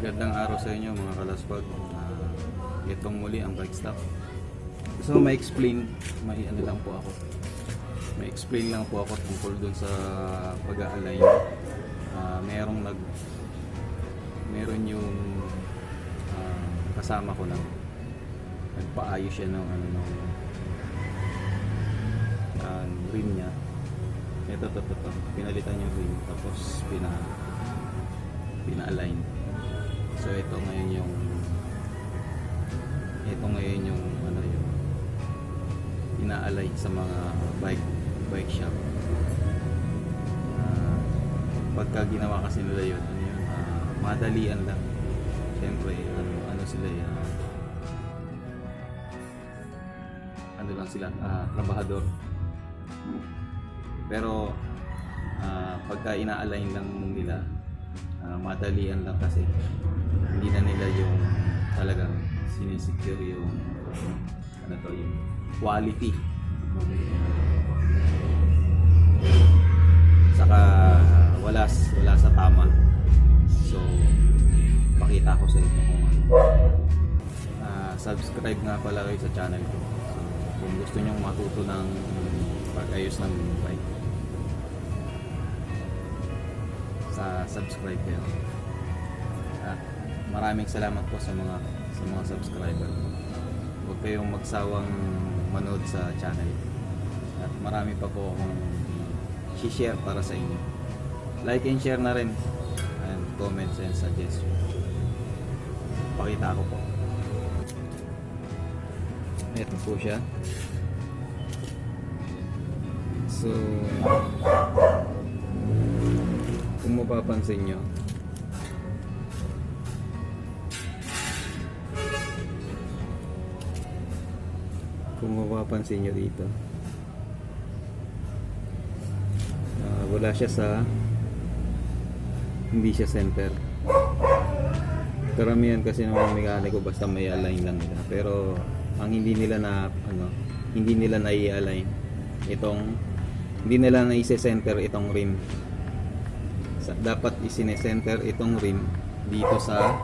Magandang araw sa inyo mga kalaspag. Itong muli ang bike stop. So ma-explain, ano lang po ako. Ma-explain lang po ako tungkol dun sa pag-a-align. Meron yung kasama ko lang. Nagpaayos siya ng rim niya. Ito. Pinalitan yung rim tapos pina-align. So ito ngayon yung ina-align sa mga bike shop. Pagka ginawa kasi nila yun, madalian lang. Siyempre ano sila lang sila, trabahador. Pero pagka ina-align lang nila, madalian lang kasi hindi na nila yung talagang sinisecure yung yung quality. Saka wala sa tama. So pakita ko sa inyo kung subscribe nga pala kayo sa channel ko. So, kung gusto nyo matuto ng pag-ayos ng bike, subscribe kayo. At maraming salamat po sa mga subscriber. Huwag kayong magsawang manood sa channel. At marami pa po akong share para sa inyo. Like and share na rin. And comments and suggestions. Pakita ko po. Ito po siya. So kung mapapansin nyo, dito, wala siya hindi siya center. Karamihan kasi ng mga mekaniko basta may align lang nila, pero ang hindi nila i-align hindi nila na i-center itong rim. Dapat isine-center itong rim dito sa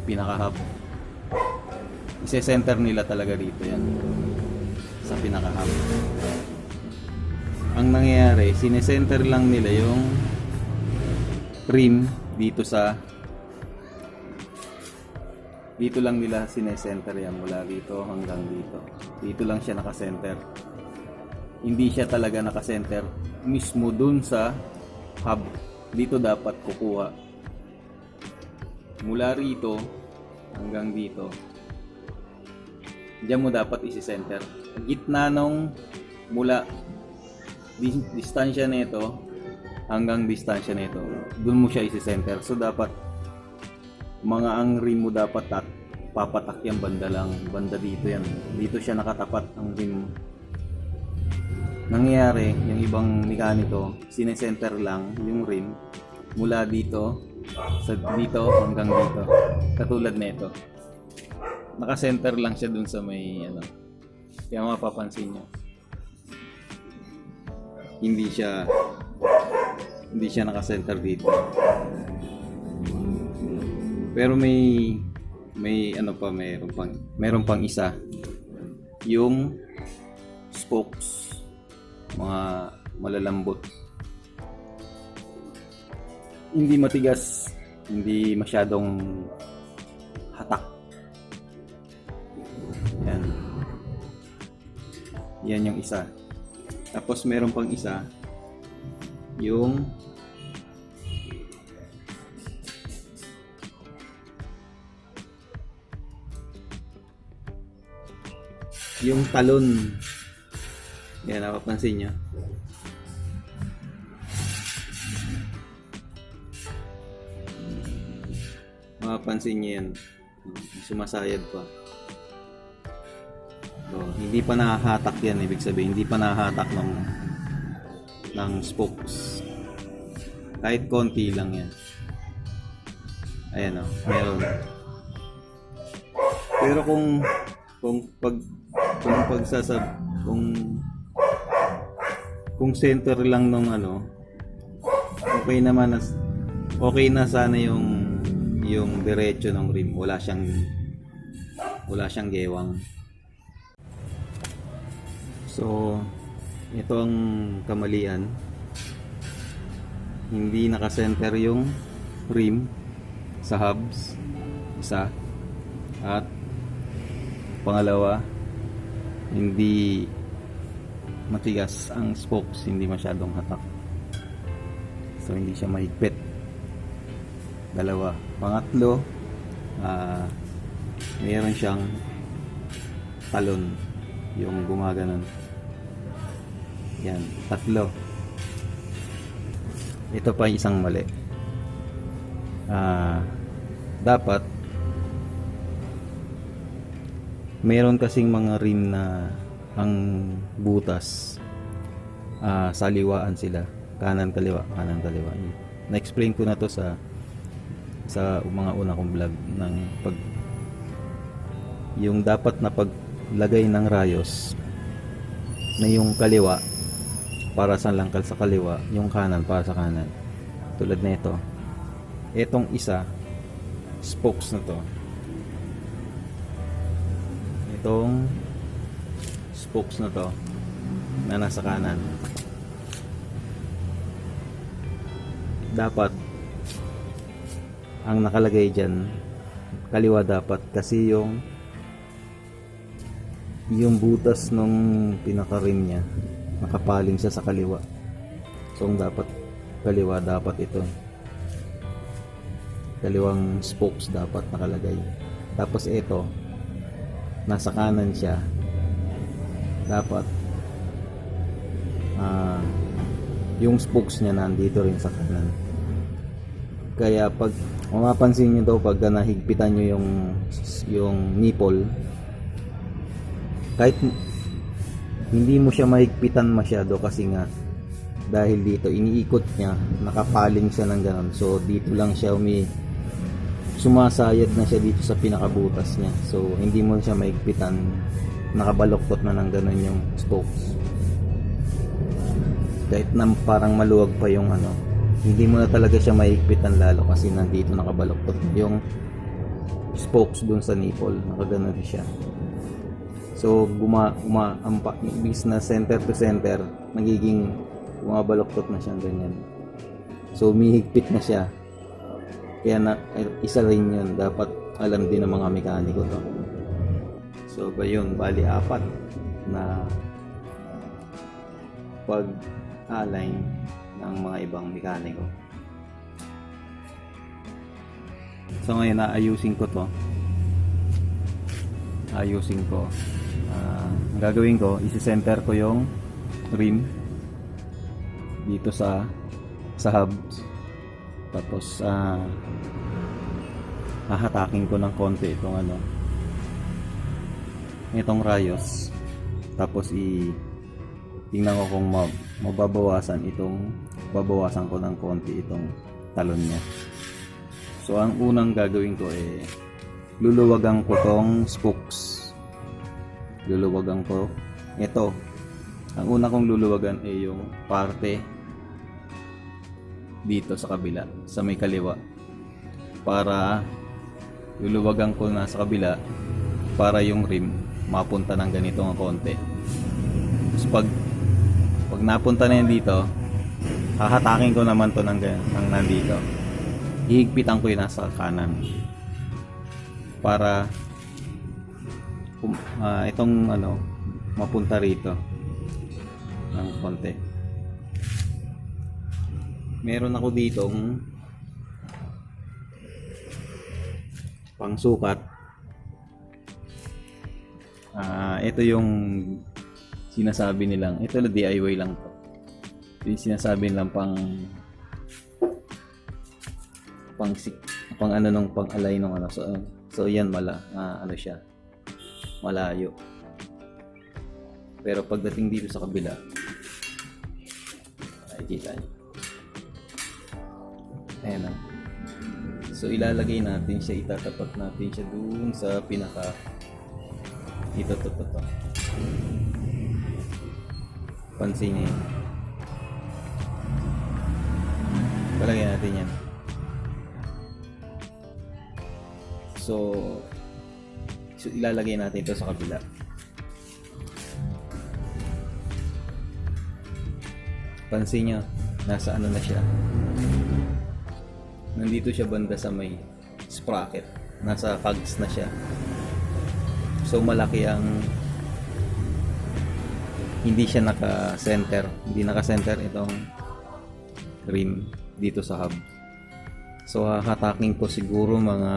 pinaka-hub. Ise-center nila talaga dito yan sa pinaka-hub. Ang nangyayari, sine-center lang nila yung rim dito lang nila sine-center yan, mula dito hanggang dito. Dito lang siya naka-center. Hindi siya talaga naka-center mismo dun sa hub. Dito dapat kukuha mula rito hanggang dito. Diyan mo dapat isi-center. Gitna nung mula distansya nito hanggang distansya nito, doon mo siya isi-center. So dapat ang rim mo dapat papatak yan banda dito yan. Dito siya nakatapat ang rim. Nangyayari, yung ibang mekaniko, sine-center lang yung rim mula dito hanggang dito. Katulad nito. Naka-center lang siya dun sa may kaya mapapansin nyo. Hindi siya naka-center dito. Pero meron pang isa. Yung spokes, mga malalambot, hindi matigas, hindi masyadong hatak. Yan yung isa. Tapos meron pang isa, yung talon. Yan, napapansin nyo. Mapapansin nyo yan. Sumasayad pa. So, hindi pa nahahatak yan. Ibig sabihin, hindi pa nahahatak ng spokes. Kahit konti lang yan. Ayan o, meron. Pero kung center lang nung okay naman, okay na sana yung yung diretso ng rim, wala siyang gewang. So ito ang kamalian, hindi naka-center yung rim sa hubs, isa, at pangalawa, hindi matigas ang spokes, hindi masyadong hatak, so hindi siya mahigpit. Dalawa. Pangatlo, mayroon siyang talon, yung gumaganon. Yan, tatlo. Ito pa isang mali. Dapat mayroon kasing mga rim na ang butas saliwaan sila, kanan kaliwa. Na-explain ko na to sa mga una kong vlog ng yung dapat na paglagay ng rayos na yung kaliwa para sa langkal sa kaliwa, yung kanan para sa kanan. Tulad na ito. Etong isa, spokes na to. Itong spokes na to na nasa kanan, dapat ang nakalagay dyan kaliwa dapat, kasi yung butas nung pinaka-rim nya nakapaling siya sa kaliwa, so dapat kaliwa, dapat ito kaliwang spokes dapat nakalagay. Tapos ito nasa kanan siya, dapat yung spokes niya nandito rin sa kanan. Kaya pag mapapansin nyo daw, pag nahigpitan nyo yung nipple, kahit hindi mo siya mahigpitan masyado, kasi nga dahil dito iniikot niya, nakapaling siya ng ganon, so dito lang siya sumasayad na siya dito sa pinakabutas niya, so hindi mo siya mahigpitan, nakabaloktot na ng ganon yung spokes. Kahit na parang maluwag pa yung hindi mo na talaga siya mahigpitan lalo, kasi nandito nakabaloktot yung spokes dun sa nipple, nakaganon siya. So imbis na center to center, nagiging bumabaloktot na siya ganyan, so umihigpit na siya. Kaya isa rin yun, dapat alam din ng mga mekaniko to. So yun, bali 4 na pag-align ng mga ibang mekaniko. So ngayon aayusin ko to. Ang gagawin ko, isi-center ko yung rim dito sa hubs. Tapos hahatakin ko ng konti itong rayos. Tapos tingnan ko kung babawasan ko ng konti itong talon niya. So ang unang gagawin ko luluwagan ko tong spokes. Luluwagan ko ito. Ang una kong luluwagan yung parte dito sa kabila, sa may kaliwa, para luluwagan ko na sa kabila para yung rim mapunta ng ganito ng konti. So pag napunta na yan dito, hahatakin ko naman to ng nandito. Hihigpitan ko yung nasa kanan para itong mapunta rito ng konti. Meron ako ditong pangsukat. Ito yung sinasabi nilang, ito na DIY lang to. Yung sinasabi nilang pang pang-alay ng so yan siya, malayo. Pero pagdating dito sa kabila, nakikita niyo. Ayan na. So ilalagay natin siya, itatapat natin siya dun sa pinaka ito. Pansin niyo. Palagay natin yan. So ilalagay natin ito sa kabila. Pansin nyo, nasa ano na siya. Nandito siya banda sa may sprocket. Nasa cogs na siya. So malaki ang hindi siya naka-center. Hindi naka-center itong rim dito sa hub. So hahataking ko siguro mga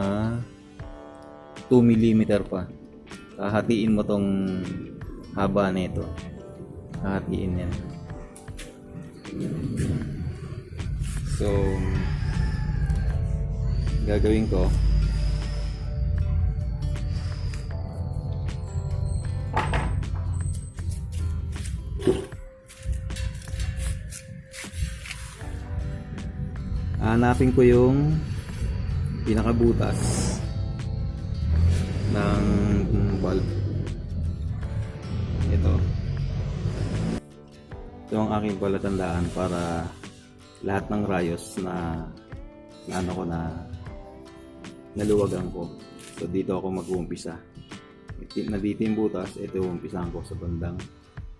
2 mm pa. Hahatiin mo tong haba nito. Hahatiin yan. So gagawin ko hanapin ko yung pinakabutas ng bulb. Ito ang aking palatandaan para lahat ng rayos na ano ko na naluwagan ko. So dito ako mag-uumpisa. Nandito yung butas, ito umpisahan ko sa bandang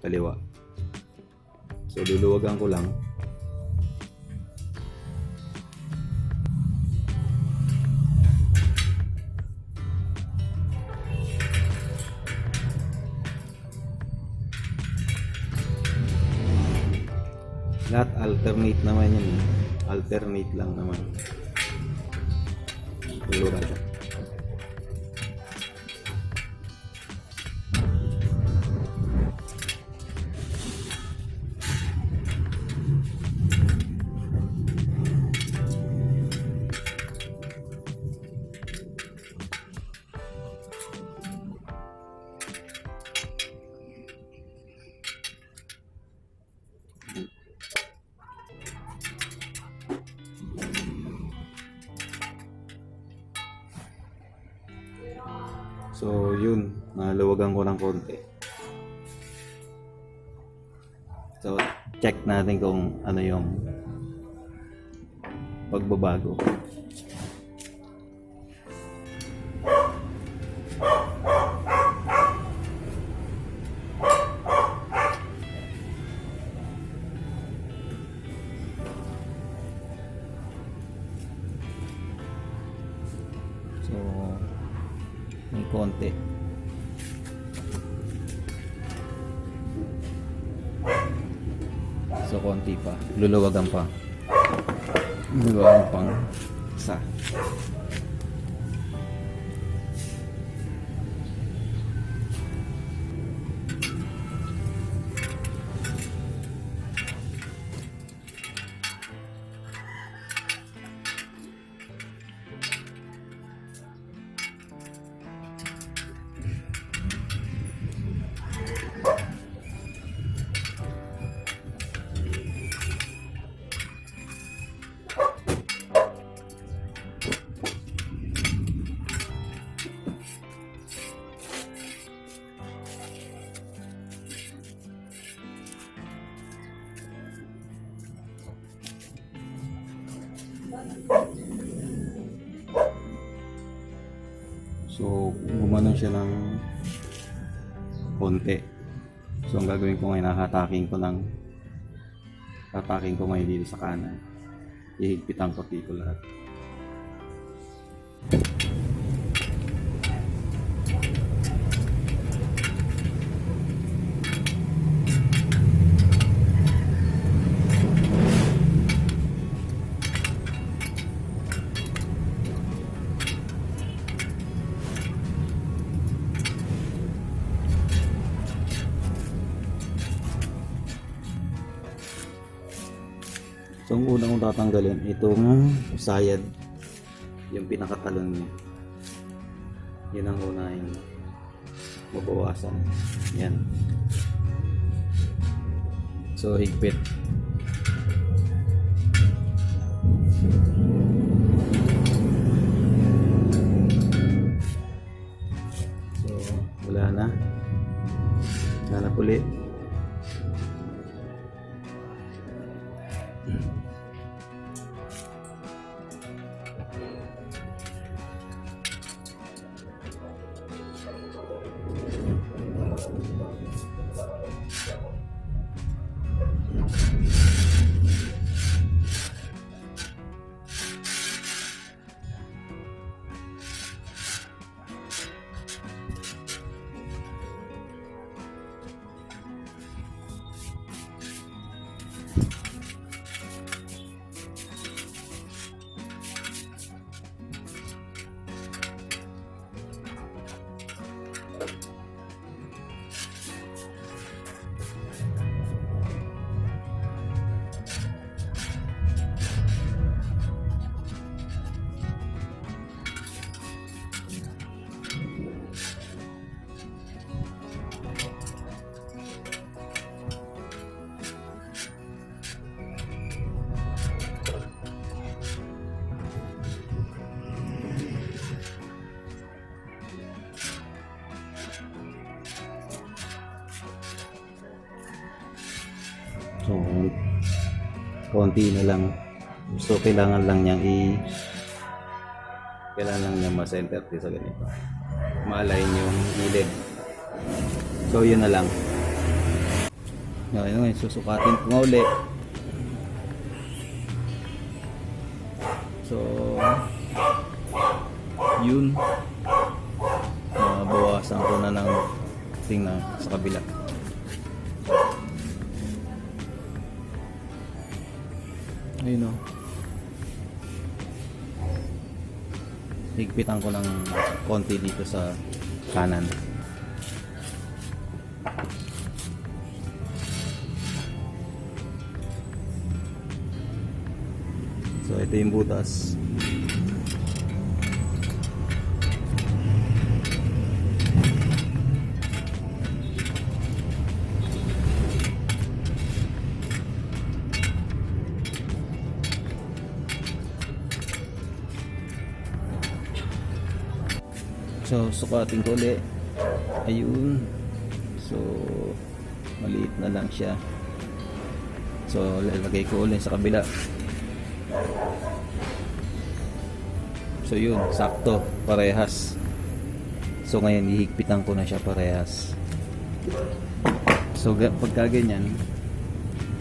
kaliwa. So luluwagan ko lang. Lahat alternate naman yun. Alternate lang naman. Tuluran siya. So yun, naluwagan ko ng konti. So check natin kung ano yung pagbabago. So may konti. So konti pa. Luluwagan pa. Luluwagan pang isa. So gumanon siya ng konti. So ang gagawin ko ngayon, hataking ko dito sa kanan. Ihigpitan ko dito lahat. So ang unang kong tatanggalin, itong sayad, yung pinakatalon niya. Yun ang unahin mabawasan. Yan. So higpit. So wala na. Hanap ulit. konti na lang. So kailangan lang niyang ma-center sa ganito, ma-align yung gilid. So yun na lang. Ngayon susukatin ko nga uli. So yun, bawasan ko na ng tingnan sa kabila. Ayun o, higpitan ko ng konti dito sa kanan. So ito yung butas. So sukatin ko ulit. Ayun. So maliit na lang siya. So lalagay ko ulit sa kabila. So yun, sakto, parehas. So ngayon hihigpitan ko na siya parehas. So pagka ganyan,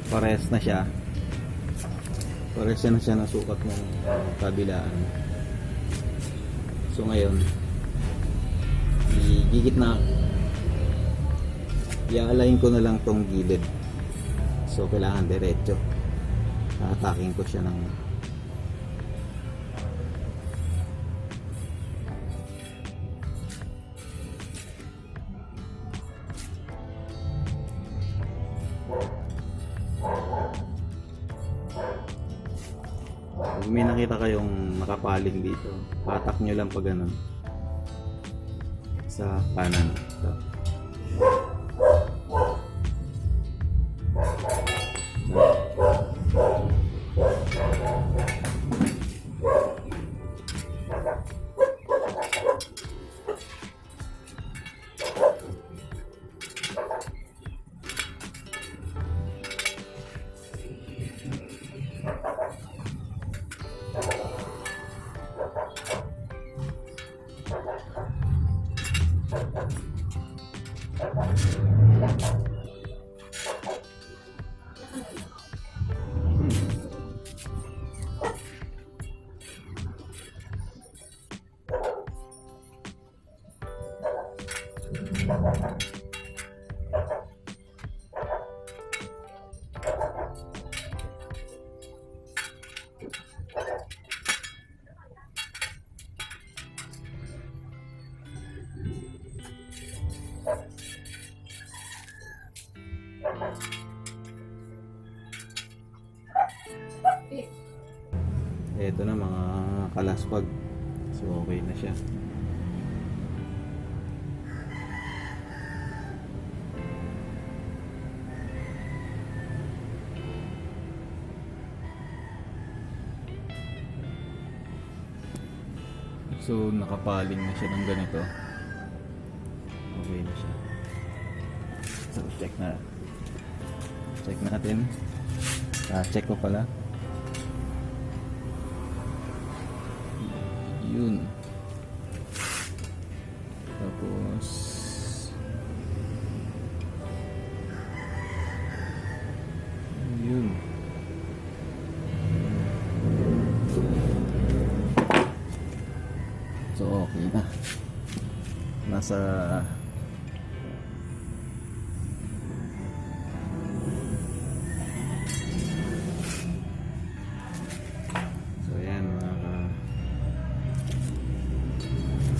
parehas na siya. Parehas na siya ng sukat ng kabilaan. So ngayon, igigit na, i-align ko na lang tong gilid. So kailangan diretso. Ataking ko siya ng kung may nakita kayong nakapaling dito, hatak nyo lang pag ganun sa kanan. So, ito na mga kalaspag. So okay na siya. So nakapaling na siya ng ganito. Okay na siya. So check natin. Check ko pala. Yun. Tapos yun. So okay na. Nasa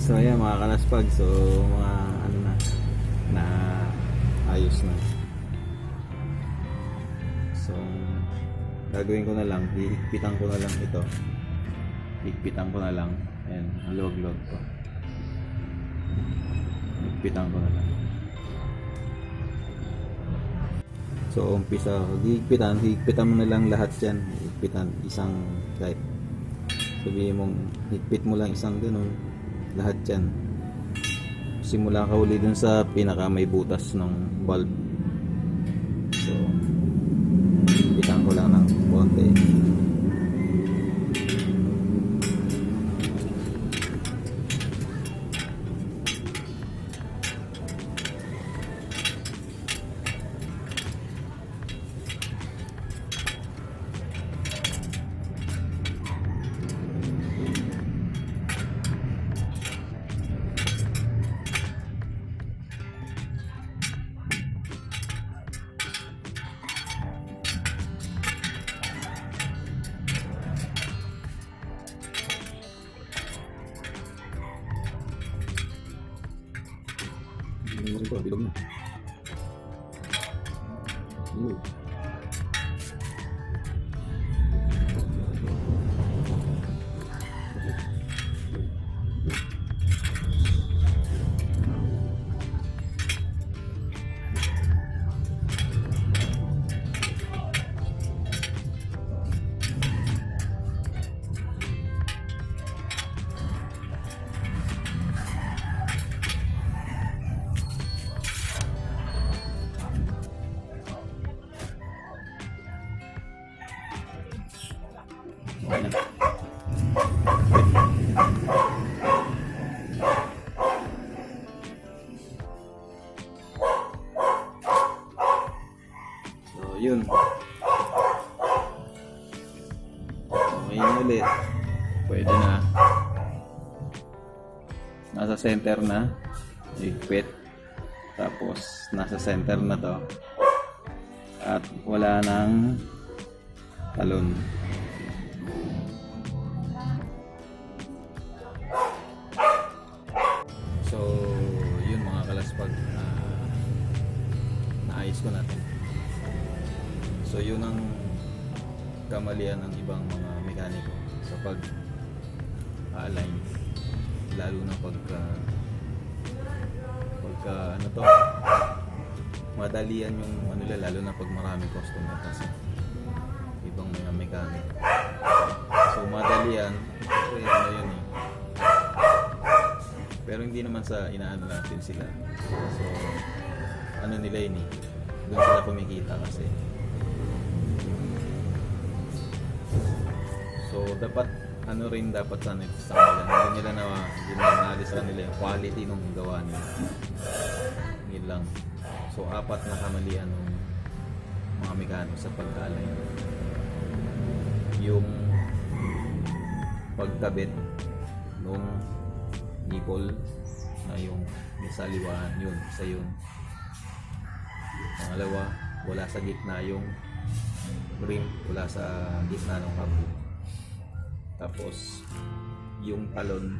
So ayan mga kalaspag, so mga ano na ayos na. So gagawin ko na lang, hihigpitan ko na lang ito. Higpitan ko na lang. Ayan, ang luwag-luwag ko. Higpitan ko na lang. So umpisa, higpitan mo na lang lahat yan. Higpitan, isang kahit sabihin mong higpit mo lang isang ganun. Lahat yan. Simula ka uli dun sa pinaka may butas ng bulb. So, higpitan ko lang ng konti. Ito, bilog na. Yun. So, yun. Okay na ulit. Pwede na. Nasa center na. Higpit. Tapos, nasa center na to. At wala nang talon. So, yun mga kalaspag, naayos ko natin. So, yun ang kamalian ng ibang mga mekaniko sa pag-align, lalo na pagka ano to, madalian yung ano nila, lalo na pag marami customer kasi ibang mga mekaniko. So, madalian kasi ano yun eh. Pero hindi naman sa inaano natin sila. So, ano nila yun eh. Doon sila kumikita kasi. So, dapat, ano rin dapat sa kanila. Hindi nila naalis sa kanila yung quality ng gawa nila. Yun lang. So, 4 na kamalian ng mga mekaniko sa pagkalay. Yung pagkabit nung nipple na yung sa liwahan, yun, isa yun. Pangalawa, wala sa gitna yung rim, wala sa gitna ng kabo. Tapos yung talon,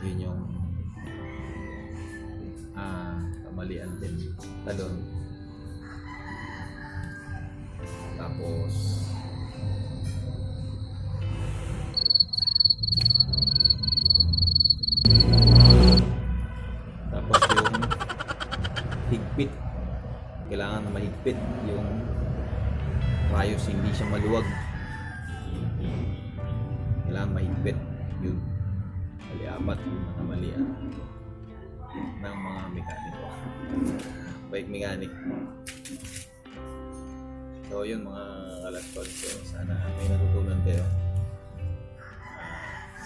yun yung kamalian din, talon. Tapos yung higpit, kailangan na mahigpit yung rayos, hindi siya maluwag, kailangan mahigpit yun. Bali 4 yung kamalian ng mga mekaniko, bike mechanic. So yun mga kalaspag, so sana may natutunan kayo.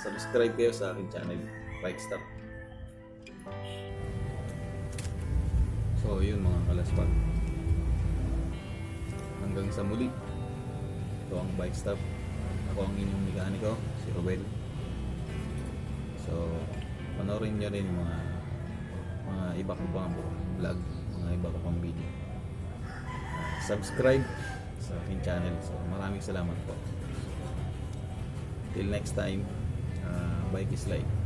Subscribe kayo sa aking channel, Bike Stop. So yun mga kalaspag, hanggang sa muli. Ito ang Bike Stop. Ako ang inyong mekaniko, si Robel. So panoorin nyo rin mga iba ko pang vlog, mga iba ko pang video. Subscribe sa aking channel. So maraming salamat po. Till next time, bike is life.